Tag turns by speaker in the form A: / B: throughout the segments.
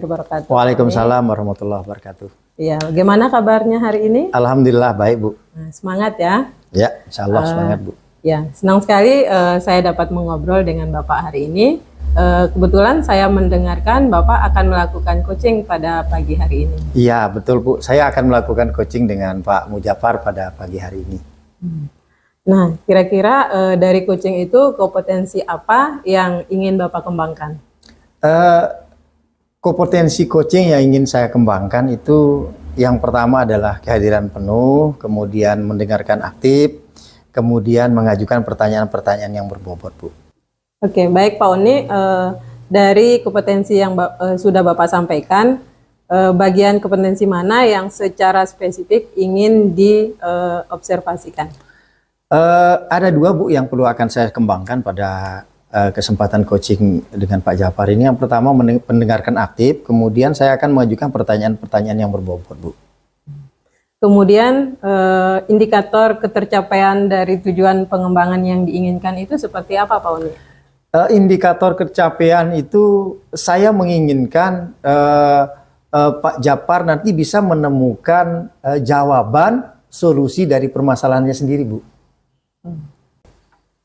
A: wabarakatuh.
B: Waalaikumsalam warahmatullahi wabarakatuh.
A: Iya, bagaimana kabarnya hari ini?
B: Alhamdulillah baik, Bu.
A: Nah, semangat ya.
B: Ya, insya Allah semangat, Bu.
A: Ya, senang sekali saya dapat mengobrol dengan Bapak hari ini. Kebetulan saya mendengarkan Bapak akan melakukan coaching pada pagi hari ini.
B: Iya, betul, Bu. Saya akan melakukan coaching dengan Pak Mujafar pada pagi hari ini.
A: Nah, kira-kira dari coaching itu kompetensi apa yang ingin Bapak kembangkan?
B: Kompetensi coaching yang ingin saya kembangkan itu yang pertama adalah kehadiran penuh, kemudian mendengarkan aktif, kemudian mengajukan pertanyaan-pertanyaan yang berbobot, Bu.
A: Oke, baik Pak Oni, dari kompetensi yang sudah Bapak sampaikan, bagian kompetensi mana yang secara spesifik ingin diobservasikan?
B: Ada dua, Bu, yang perlu akan saya kembangkan pada kesempatan coaching dengan Pak Jafar ini. Yang pertama mendengarkan aktif, kemudian saya akan mengajukan pertanyaan-pertanyaan yang berbobot, Bu.
A: Kemudian indikator ketercapaian dari tujuan pengembangan yang diinginkan itu seperti apa, Pak Oni?
B: Indikator ketercapaian itu saya menginginkan Pak Jafar nanti bisa menemukan jawaban solusi dari permasalahannya sendiri, Bu.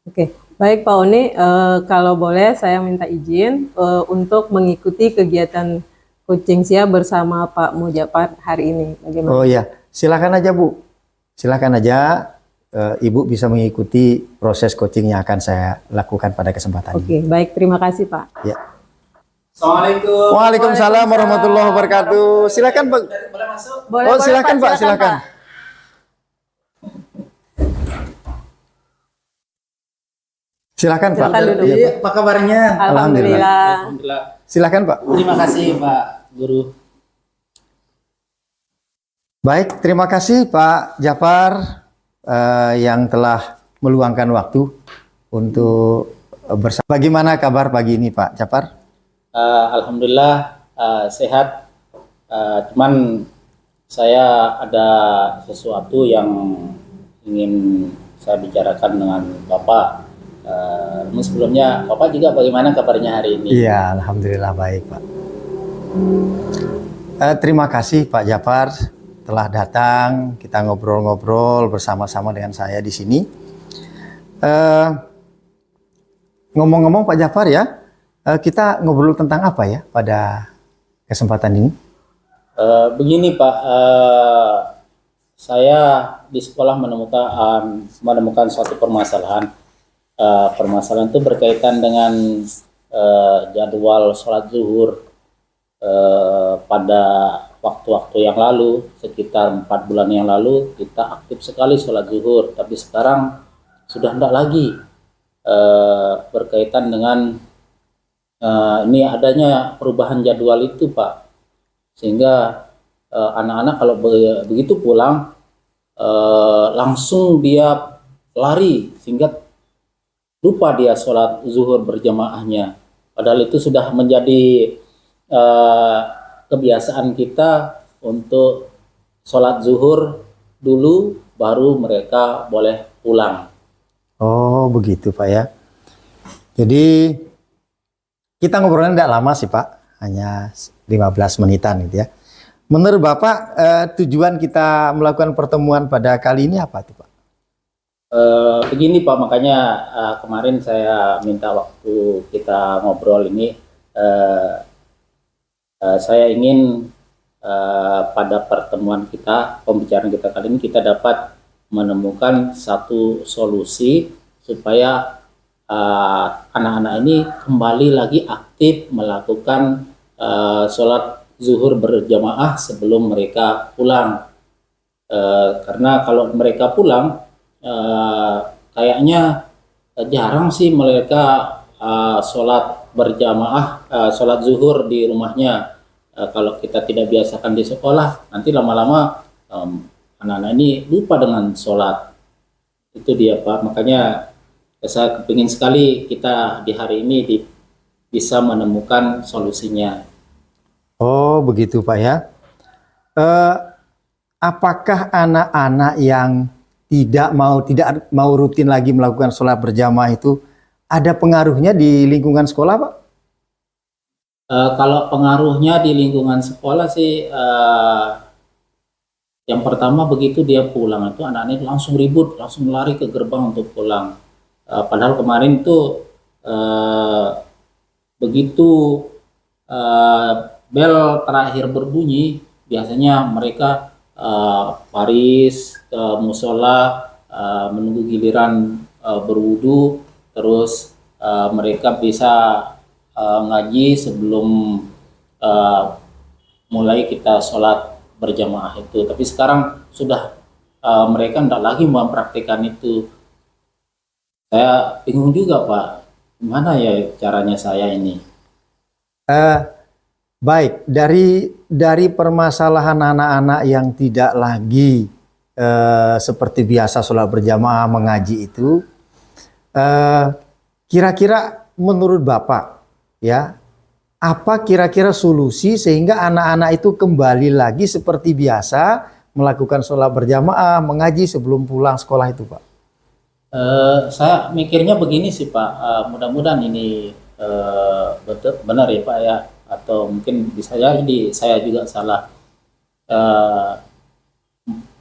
A: Oke, baik Pak Oni, kalau boleh saya minta izin untuk mengikuti kegiatan coaching saya bersama Pak Mujafar hari ini. Bagaimana?
B: Oh iya, silakan aja, Bu. Silakan aja, Ibu bisa mengikuti proses coaching yang akan saya lakukan pada kesempatan ini.
A: Oke, baik, terima kasih Pak.
B: Ya.
C: Assalamualaikum.
B: Waalaikumsalam warahmatullahi wabarakatuh. Silakan, Pak.
C: Boleh masuk?
A: Boleh,
B: Oh, silakan, Pak, silakan.
A: Pak.
B: Silakan, Pak.
A: Silakan duduk.
B: Iya, Pak.
C: Apa kabarnya?
A: Alhamdulillah.
C: Alhamdulillah.
B: Silakan, Pak.
C: Terima kasih Pak Guru.
B: Baik, terima kasih Pak Jafar yang telah meluangkan waktu untuk bersama. Bagaimana kabar pagi ini, Pak Jafar?
C: Alhamdulillah sehat. Cuman saya ada sesuatu yang ingin saya bicarakan dengan Bapak. Namun sebelumnya, Bapak juga bagaimana kabarnya hari ini?
B: Iya, Alhamdulillah baik, Pak. Terima kasih Pak Jafar telah datang, kita ngobrol-ngobrol bersama-sama dengan saya di sini. Ngomong-ngomong Pak Jafar ya, kita ngobrol tentang apa ya pada kesempatan ini?
C: Begini Pak, saya di sekolah menemukan suatu permasalahan. Permasalahan itu berkaitan dengan jadwal sholat zuhur pada waktu-waktu yang lalu, sekitar 4 bulan yang lalu kita aktif sekali sholat zuhur, tapi sekarang sudah tidak lagi. Berkaitan dengan ini adanya perubahan jadwal itu, Pak, sehingga anak-anak kalau begitu pulang langsung dia lari sehingga lupa dia sholat zuhur berjamaahnya. Padahal itu sudah menjadi kebiasaan kita untuk sholat zuhur dulu, baru mereka boleh pulang.
B: Oh begitu Pak ya. Jadi kita ngobrolnya tidak lama sih Pak, hanya 15 menitan gitu ya. Menurut Bapak tujuan kita melakukan pertemuan pada kali ini apa tuh Pak?
C: Begini Pak, makanya kemarin saya minta waktu kita ngobrol ini, saya ingin pada pertemuan kita, pembicaraan kita kali ini, kita dapat menemukan satu solusi supaya anak-anak ini kembali lagi aktif melakukan sholat zuhur berjamaah sebelum mereka pulang. Karena kalau mereka pulang, kayaknya jarang sih mereka sholat berjamaah, sholat zuhur di rumahnya. Kalau kita tidak biasakan di sekolah, nanti lama-lama anak-anak ini lupa dengan sholat. Itu dia Pak, makanya saya kepingin sekali kita di hari ini bisa menemukan solusinya.
B: Oh begitu Pak ya. Apakah anak-anak yang tidak mau rutin lagi melakukan sholat berjamaah itu ada pengaruhnya di lingkungan sekolah Pak?
C: Kalau pengaruhnya di lingkungan sekolah sih, yang pertama begitu dia pulang itu anak-anak langsung ribut, langsung lari ke gerbang untuk pulang. Padahal kemarin tuh eh, begitu eh, bel terakhir berbunyi, biasanya mereka baris ke musola, menunggu giliran berwudu, terus mereka bisa ngaji sebelum eh, mulai kita sholat berjamaah itu. Tapi sekarang sudah mereka tidak lagi mempraktikkan itu. Saya bingung juga Pak, gimana ya caranya saya ini?
B: Eh, Baik, dari permasalahan anak-anak yang tidak lagi seperti biasa sholat berjamaah mengaji itu, eh, kira-kira menurut Bapak ya, apa kira-kira solusi sehingga anak-anak itu kembali lagi seperti biasa melakukan sholat berjamaah, mengaji sebelum pulang sekolah itu, Pak?
C: Saya mikirnya begini sih Pak, mudah-mudahan ini betul benar ya Pak ya, atau mungkin bisa jadi saya juga salah. Eh,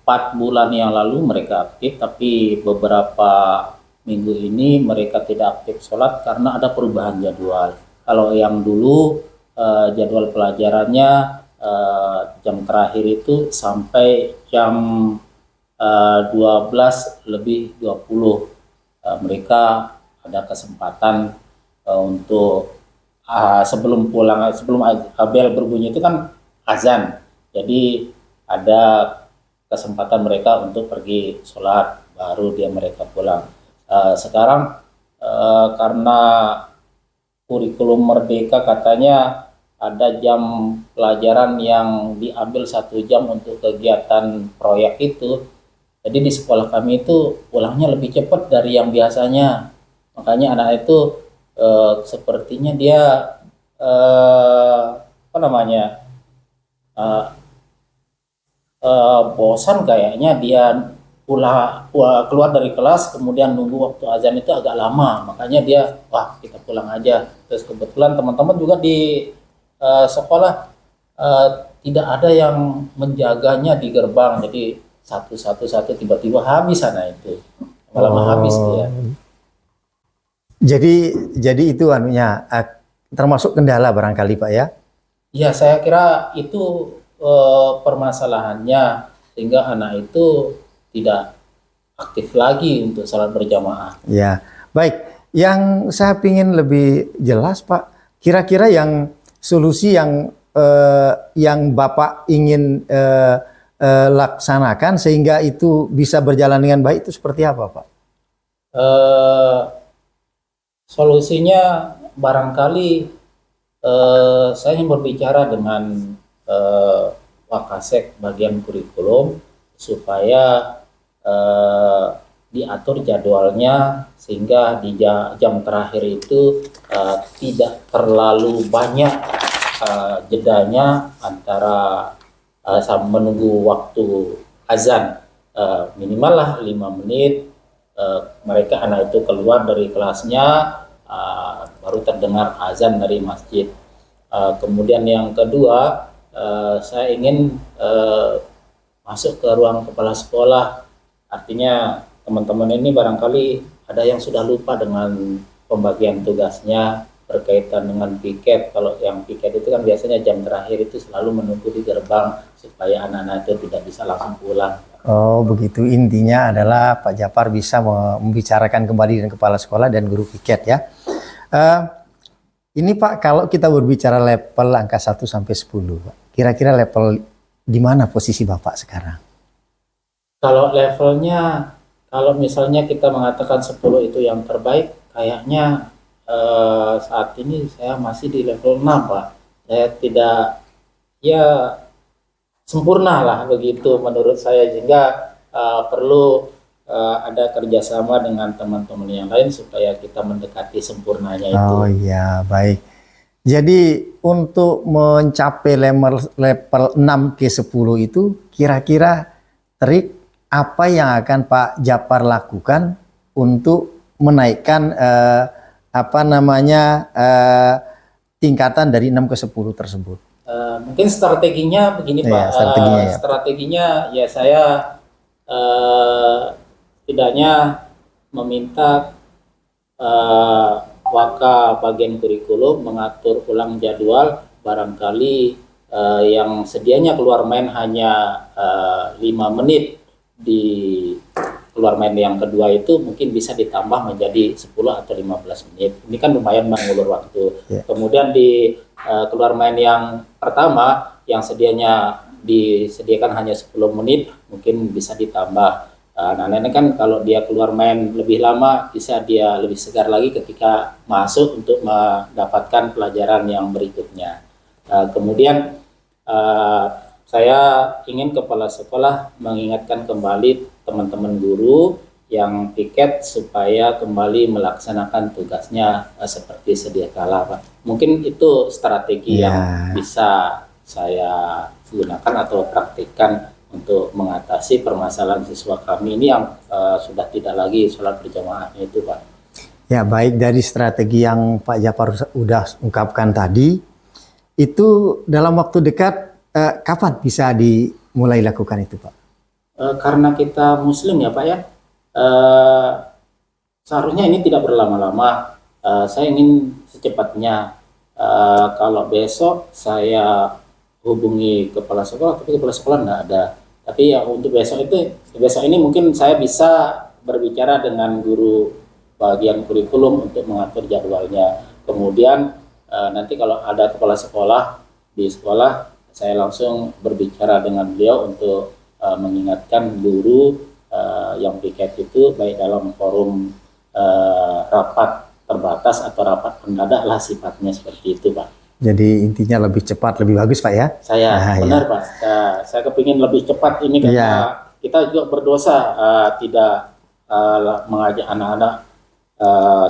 C: 4 bulan yang lalu mereka aktif, tapi beberapa minggu ini mereka tidak aktif sholat karena ada perubahan jadwal. Kalau yang dulu jadwal pelajarannya jam terakhir itu sampai jam 12:20, mereka ada kesempatan untuk sebelum pulang, sebelum bel berbunyi itu kan azan, jadi ada kesempatan mereka untuk pergi sholat, baru mereka pulang. Sekarang karena kurikulum Merdeka katanya ada jam pelajaran yang diambil 1 jam untuk kegiatan proyek itu. Jadi di sekolah kami itu pulangnya lebih cepat dari yang biasanya. Makanya anak itu sepertinya dia apa namanya bosan kayaknya, dia keluar dari kelas kemudian nunggu waktu azan itu agak lama, makanya dia wah kita pulang aja. Terus kebetulan teman-teman juga di sekolah tidak ada yang menjaganya di gerbang, jadi satu tiba-tiba habis sana itu lama habis dia.
B: Jadi itu anunya termasuk kendala barangkali, Pak ya?
C: Ya saya kira itu permasalahannya, sehingga anak itu tidak aktif lagi untuk sholat berjamaah.
B: Ya, baik. Yang saya ingin lebih jelas, Pak, kira-kira yang solusi yang Bapak ingin laksanakan sehingga itu bisa berjalan dengan baik itu seperti apa, Pak?
C: Solusinya barangkali saya ingin berbicara dengan Wakasek bagian kurikulum supaya diatur jadwalnya sehingga di jam terakhir itu tidak terlalu banyak jedanya antara menunggu waktu azan, minimal lah 5 menit. Mereka anak itu keluar dari kelasnya, baru terdengar azan dari masjid. Kemudian yang kedua, saya ingin masuk ke ruang kepala sekolah. Artinya teman-teman ini barangkali ada yang sudah lupa dengan pembagian tugasnya berkaitan dengan piket. Kalau yang piket itu kan biasanya jam terakhir itu selalu menunggu di gerbang supaya anak-anak itu tidak bisa langsung pulang.
B: Oh begitu, intinya adalah Pak Japar bisa membicarakan kembali dengan kepala sekolah dan guru piket ya. Ini Pak, kalau kita berbicara level angka 1 sampai 10, Pak, kira-kira level di mana posisi Bapak sekarang?
C: Kalau levelnya, kalau misalnya kita mengatakan 10 itu yang terbaik, kayaknya saat ini saya masih di level 6 Pak. Saya tidak, ya sempurna lah begitu menurut saya, sehingga perlu ada kerjasama dengan teman-teman yang lain supaya kita mendekati sempurnanya itu.
B: Oh iya, baik. Jadi untuk mencapai level 6 ke 10 itu kira-kira trik apa yang akan Pak Japar lakukan untuk menaikkan tingkatan dari 6 ke 10 tersebut?
C: Mungkin strateginya begini
B: Iya,
C: Pak.
B: strateginya ya.
C: Strateginya ya saya tidaknya meminta Waka bagian kurikulum mengatur ulang jadwal, barangkali yang sedianya keluar main hanya 5 menit di keluar main yang kedua itu mungkin bisa ditambah menjadi 10 atau 15 menit. Ini kan lumayan mengulur waktu.
B: Yeah.
C: Kemudian di keluar main yang pertama yang sedianya disediakan hanya 10 menit mungkin bisa ditambah. Nah, ini kan kalau dia keluar main lebih lama bisa dia lebih segar lagi ketika masuk untuk mendapatkan pelajaran yang berikutnya. Kemudian saya ingin kepala sekolah mengingatkan kembali teman-teman guru yang piket supaya kembali melaksanakan tugasnya seperti sedia kala, Pak. Mungkin itu strategi yang bisa saya gunakan atau praktikkan untuk mengatasi permasalahan siswa kami ini yang sudah tidak lagi sholat berjamaah itu, Pak.
B: Ya, baik, dari strategi yang Pak Japar sudah ungkapkan tadi, itu dalam waktu dekat kapan bisa dimulai lakukan itu, Pak?
C: Karena kita Muslim ya, Pak ya, seharusnya ini tidak berlama-lama. Saya ingin secepatnya. Kalau besok saya hubungi kepala sekolah, tapi kepala sekolah nggak ada. Tapi ya untuk besok ini mungkin saya bisa berbicara dengan guru bagian kurikulum untuk mengatur jadwalnya. Kemudian nanti kalau ada kepala sekolah di sekolah, saya langsung berbicara dengan beliau untuk mengingatkan guru yang piket itu baik dalam forum rapat terbatas atau rapat mendadak lah sifatnya seperti itu, Pak.
B: Jadi intinya lebih cepat, lebih bagus, Pak ya?
C: Benar, Pak. Saya kepingin lebih cepat ini karena kita juga berdosa tidak mengajak anak-anak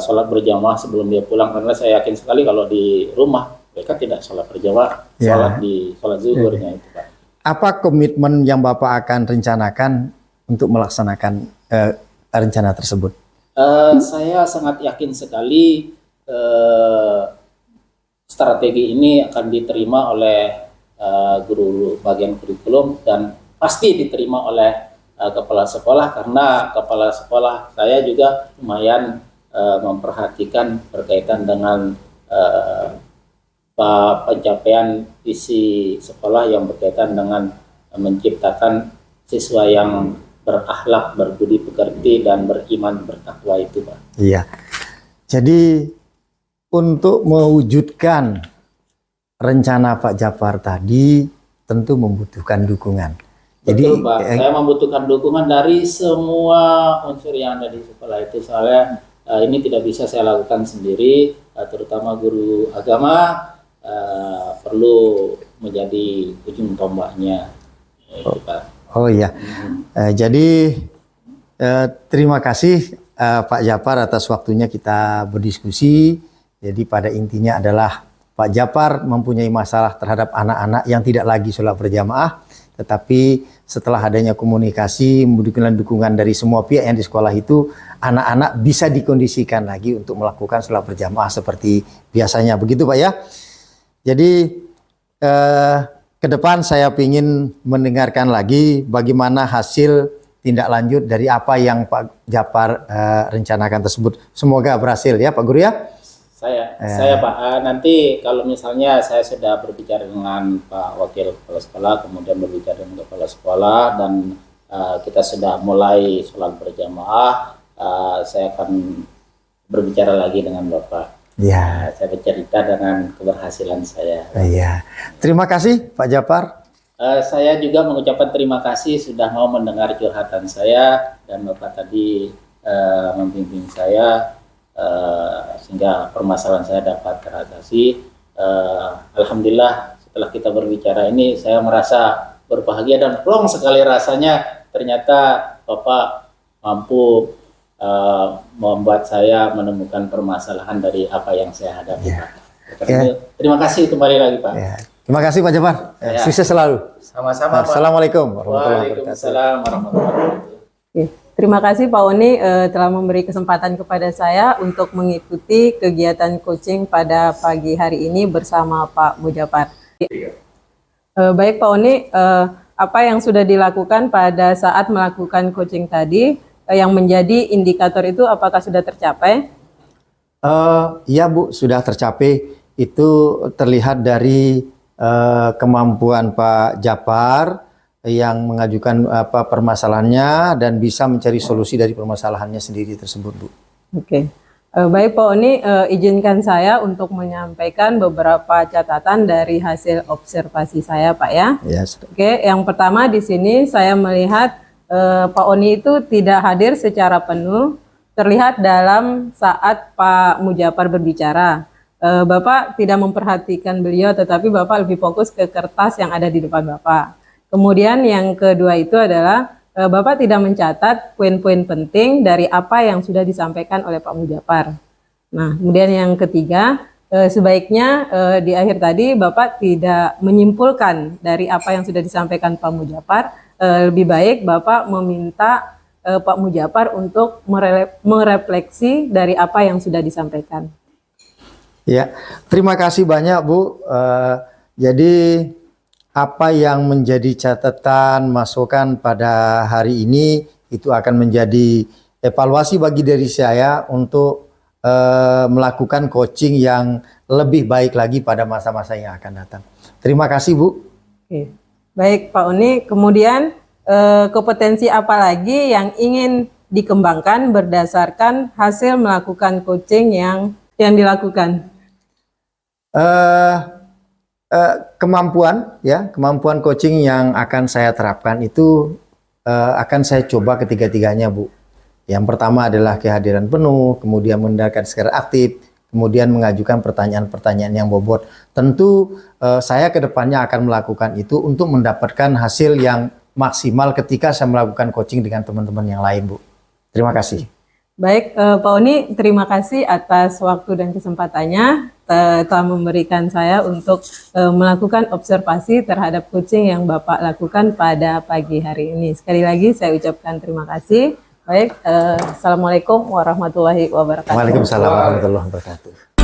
C: sholat berjamaah sebelum dia pulang, karena saya yakin sekali kalau di rumah mereka tidak sholat berjamaah, sholat zuhurnya itu, Pak.
B: Apa komitmen yang Bapak akan rencanakan untuk melaksanakan rencana tersebut?
C: Saya sangat yakin sekali strategi ini akan diterima oleh guru bagian kurikulum dan pasti diterima oleh kepala sekolah, karena kepala sekolah saya juga lumayan memperhatikan berkaitan dengan pencapaian visi sekolah yang berkaitan dengan menciptakan siswa yang berakhlak, berbudi pekerti, dan beriman bertakwa itu, Pak.
B: Iya. Jadi untuk mewujudkan rencana Pak Japar tadi tentu membutuhkan dukungan.
C: Betul, Pak. Saya membutuhkan dukungan dari semua unsur yang ada di sekolah itu. Soalnya ini tidak bisa saya lakukan sendiri, terutama guru agama perlu menjadi ujung tombaknya. Itu, Pak.
B: Oh iya. Jadi terima kasih Pak Japar atas waktunya kita berdiskusi. Jadi pada intinya adalah Pak Japar mempunyai masalah terhadap anak-anak yang tidak lagi sholat berjamaah, tetapi setelah adanya komunikasi, membutuhkan dukungan dari semua pihak yang di sekolah itu, anak-anak bisa dikondisikan lagi untuk melakukan sholat berjamaah seperti biasanya. Begitu, Pak ya. Jadi ke depan saya ingin mendengarkan lagi bagaimana hasil tindak lanjut dari apa yang Pak Japar rencanakan tersebut. Semoga berhasil ya, Pak Guru ya.
C: Saya Pak, nanti kalau misalnya saya sudah berbicara dengan Pak Wakil Kepala Sekolah, kemudian berbicara dengan Kepala Sekolah, dan kita sudah mulai sholat berjamaah, saya akan berbicara lagi dengan Bapak.
B: Ya.
C: Saya bercerita dengan keberhasilan saya.
B: Iya. Terima kasih Pak Japar.
C: Saya juga mengucapkan terima kasih sudah mau mendengar curhatan saya, dan Bapak tadi membimbing saya sehingga permasalahan saya dapat teratasi. Alhamdulillah setelah kita berbicara ini saya merasa berbahagia dan plong sekali rasanya, ternyata Bapak mampu membuat saya menemukan permasalahan dari apa yang saya hadapi. Ya. Terima kasih kembali lagi, Pak.
B: Ya. Terima kasih Pak Japar. Sukses selalu.
C: Sama-sama, Pak.
B: Assalamualaikum warahmatullahi wabarakatuh.
C: Waalaikumsalam warahmatullahi wabarakatuh.
A: Terima kasih Pak Oni telah memberi kesempatan kepada saya untuk mengikuti kegiatan coaching pada pagi hari ini bersama Pak Mujapar. Baik Pak Oni, apa yang sudah dilakukan pada saat melakukan coaching tadi, yang menjadi indikator itu apakah sudah tercapai?
B: Iya Bu, sudah tercapai. Itu terlihat dari kemampuan Pak Japar yang mengajukan permasalahannya dan bisa mencari solusi dari permasalahannya sendiri tersebut, Bu.
A: Oke. Baik Pak Oni, izinkan saya untuk menyampaikan beberapa catatan dari hasil observasi saya, Pak ya.
B: Yes.
A: Oke, yang pertama di sini saya melihat Pak Oni itu tidak hadir secara penuh, terlihat dalam saat Pak Mujapar berbicara. Bapak tidak memperhatikan beliau, tetapi Bapak lebih fokus ke kertas yang ada di depan Bapak. Kemudian yang kedua itu adalah Bapak tidak mencatat poin-poin penting dari apa yang sudah disampaikan oleh Pak Mujapar. Nah, kemudian yang ketiga, sebaiknya di akhir tadi Bapak tidak menyimpulkan dari apa yang sudah disampaikan Pak Mujapar. Lebih baik Bapak meminta Pak Mujapar untuk merefleksi dari apa yang sudah disampaikan.
B: Ya, terima kasih banyak Bu. Jadi apa yang menjadi catatan masukan pada hari ini itu akan menjadi evaluasi bagi diri saya untuk melakukan coaching yang lebih baik lagi pada masa-masa yang akan datang. Terima kasih Bu.
A: Oke. Baik Pak Oni, kemudian kompetensi apa lagi yang ingin dikembangkan berdasarkan hasil melakukan coaching yang dilakukan? Kemampuan coaching yang akan saya terapkan itu akan saya coba ketiga-tiganya Bu. Yang pertama adalah kehadiran penuh, kemudian mendengarkan secara aktif, kemudian mengajukan pertanyaan-pertanyaan yang bobot. Tentu saya kedepannya akan melakukan itu untuk mendapatkan hasil yang maksimal ketika saya melakukan coaching dengan teman-teman yang lain Bu. Terima kasih. Baik Pak Oni, terima kasih atas waktu dan kesempatannya telah memberikan saya untuk melakukan observasi terhadap coaching yang Bapak lakukan pada pagi hari ini. Sekali lagi saya ucapkan terima kasih. Baik, Assalamualaikum warahmatullahi wabarakatuh.
B: Waalaikumsalam warahmatullahi wabarakatuh.